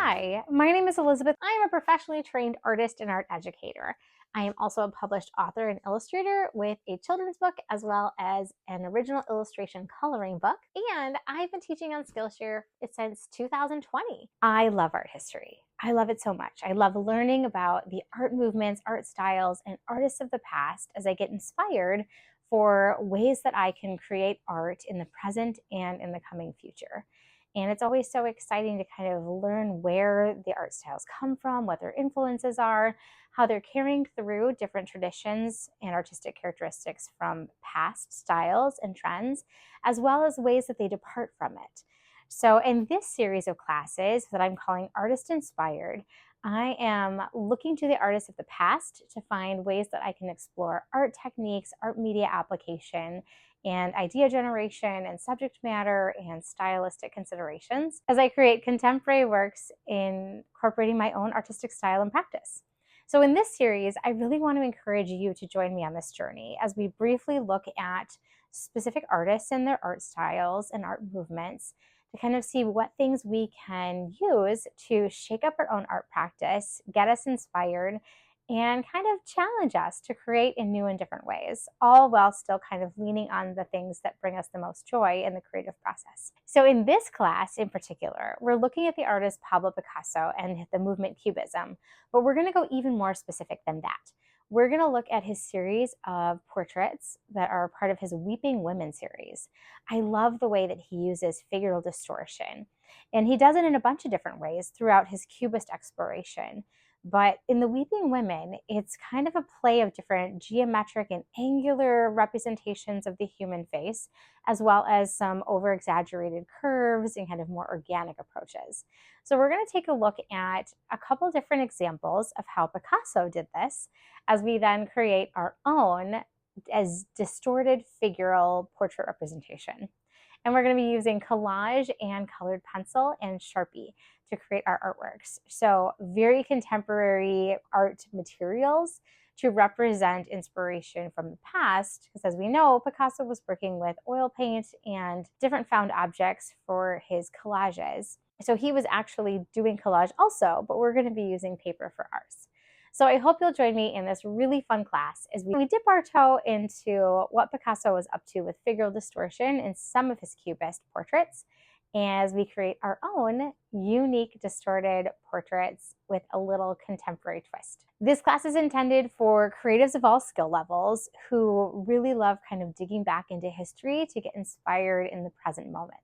Hi, my name is Elizabeth. I am a professionally trained artist and art educator. I am also a published author and illustrator with a children's book as well as an original illustration coloring book. And I've been teaching on Skillshare since 2020. I love art history. I love it so much. I love learning about the art movements, art styles, and artists of the past as I get inspired for ways that I can create art in the present and in the coming future. And it's always so exciting to kind of learn where the art styles come from, what their influences are, how they're carrying through different traditions and artistic characteristics from past styles and trends, as well as ways that they depart from it. So in this series of classes that I'm calling Artist Inspired, I am looking to the artists of the past to find ways that I can explore art techniques, art media application, and idea generation and subject matter and stylistic considerations as I create contemporary works incorporating my own artistic style and practice. So in this series, I really want to encourage you to join me on this journey as we briefly look at specific artists and their art styles and art movements to kind of see what things we can use to shake up our own art practice, get us inspired, and kind of challenge us to create in new and different ways, all while still kind of leaning on the things that bring us the most joy in the creative process. So in this class in particular, we're looking at the artist Pablo Picasso and the movement Cubism, but we're going to go even more specific than that. We're going to look at his series of portraits that are part of his Weeping Women series. I love the way that he uses figural distortion, and he does it in a bunch of different ways throughout his Cubist exploration. But in the Weeping Women, it's kind of a play of different geometric and angular representations of the human face, as well as some over-exaggerated curves and kind of more organic approaches. So we're going to take a look at a couple different examples of how Picasso did this, as we then create our own as distorted figural portrait representation. And we're going to be using collage and colored pencil and Sharpie to create our artworks. So very contemporary art materials to represent inspiration from the past, because as we know, Picasso was working with oil paint and different found objects for his collages. So he was actually doing collage also, but we're going to be using paper for ours. So I hope you'll join me in this really fun class as we dip our toe into what Picasso was up to with figural distortion in some of his Cubist portraits, as we create our own unique distorted portraits with a little contemporary twist. This class is intended for creatives of all skill levels who really love kind of digging back into history to get inspired in the present moment.